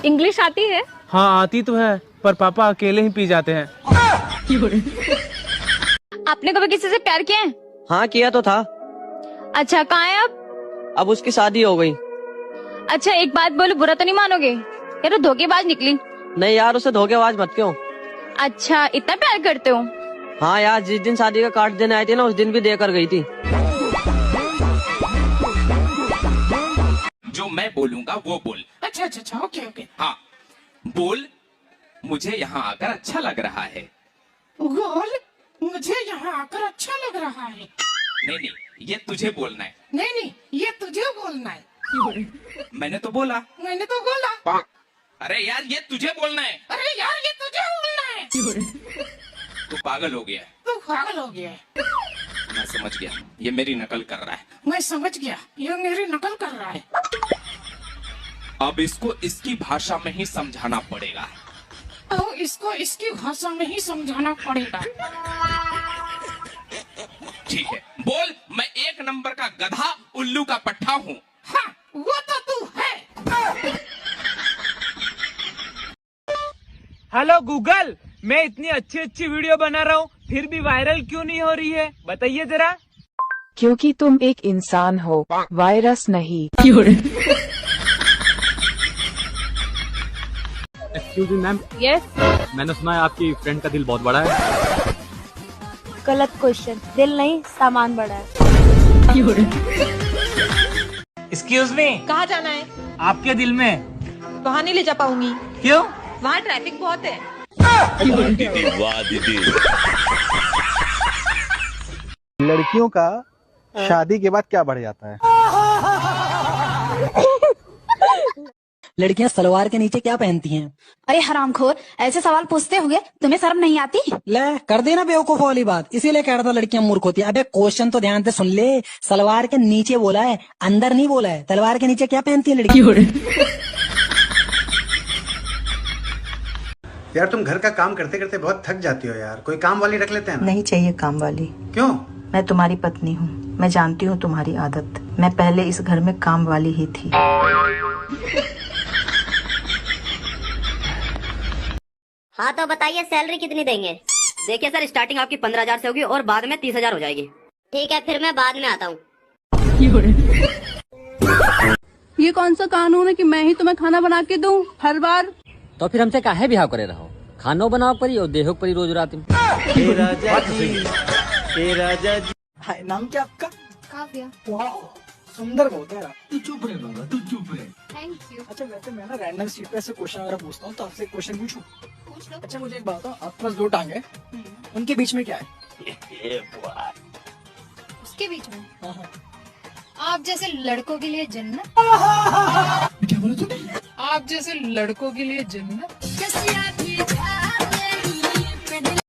English आती है? हाँ आती तो है, पर पापा अकेले ही पी जाते हैं। आपने कभी किसी से प्यार किया है? हाँ किया तो था। अच्छा, कहाँ है अब? अब उसकी शादी हो गई। अच्छा, एक बात बोलो, बुरा तो नहीं मानोगे? यार वो धोखेबाज निकली। नहीं यार, उसे धोखेबाज मत क्यों। अच्छा, इतना प्यार करते हो? हाँ यार, जिस दिन शादी का कार्ड देने आई थी ना, उस दिन भी देकर गई थी। जो मैं बोलूंगा वो बोल। अच्छा अच्छा अच्छा, ओके ओके। हाँ बोल, मुझे यहाँ आकर अच्छा लग रहा है। गोल, मुझे यहाँ आकर अच्छा लग रहा है। नहीं नहीं, ये तुझे बोलना है। नहीं नहीं, ये तुझे बोलना है। मैंने तो बोला। मैंने तो बोला। अरे यार, ये तुझे बोलना है। अरे यार, ये तुझे बोलना है। तू पागल हो गया। तू पागल हो गया है। मैं समझ गया, ये मेरी नकल कर रहा है। मैं समझ गया, ये मेरी नकल कर रहा है। अब इसको इसकी भाषा में ही समझाना पड़ेगा। अब इसको इसकी भाषा में ही समझाना पड़ेगा। ठीक है, बोल। मैं एक नंबर का गधा, उल्लू का पट्टा हूँ। हाँ, वो तो तू है। हेलो गूगल, मैं इतनी अच्छी अच्छी वीडियो बना रहा हूँ, फिर भी वायरल क्यों नहीं हो रही है? बताइए जरा। क्योंकि तुम एक इंसान हो, वायरस नहीं। Excuse me ma'am, yes. मैंने सुना है आपकी फ्रेंड का दिल बहुत बड़ा है। गलत क्वेश्चन, दिल नहीं सामान बड़ा है। एक्सक्यूज मी, कहाँ जाना है? आपके दिल में। वहाँ नहीं ले जा पाऊंगी। क्यों? वहाँ ट्रैफिक बहुत है। लड़कियों का शादी के बाद क्या बढ़ जाता है? लड़कियां सलवार के नीचे क्या पहनती हैं? अरे हरामखोर, ऐसे सवाल पूछते होगे, तुम्हें शर्म नहीं आती? ले कर देना बेवकूफ वाली बात, इसीलिए कह रहा था लड़कियां मूर्ख होती है। अबे क्वेश्चन तो ध्यान से सुन ले, सलवार के नीचे बोला है, अंदर नहीं बोला है। सलवार के नीचे क्या पहनती है लड़की? यार तुम घर का काम करते करते बहुत थक जाती हो यार, कोई काम वाली रख लेते हैं ना? नहीं चाहिए काम वाली। क्यों? मैं तुम्हारी पत्नी हूँ, मैं जानती हूँ तुम्हारी आदत। मैं पहले इस घर में काम वाली ही थी। हाँ तो बताइए, सैलरी कितनी देंगे? देखिए सर, स्टार्टिंग आपकी 15,000 से होगी और बाद में 30,000 हो जाएगी। ठीक है, फिर मैं बाद में आता हूँ। ये कौन सा कानून है कि मैं ही तुम्हें खाना बना के दूं हर बार? तो फिर हमसे काहे बिहाव करे रहो? खानो बनाओ परी और देहो परी रोज रात में। हाय, नाम क्या आपका? काव्या। वाह, सुंदर बहुत है। तू चुप रहे बाबा, तू चुप रहे। Thank you. अच्छा वैसे मैं ना रैंडम सीट पे ऐसे क्वेश्चन वगैरह पूछता हूँ, तो आपसे क्वेश्चन पूछूं? पूछ लो। अच्छा मुझे एक बात बताओ, आपके पास दो टांगे, उनके बीच में क्या है? उसके बीच में हाँ। आप जैसे लड़कों के लिए जन्नत। क्या बोला तूने? आप जैसे लड़कों के लिए जन्नत।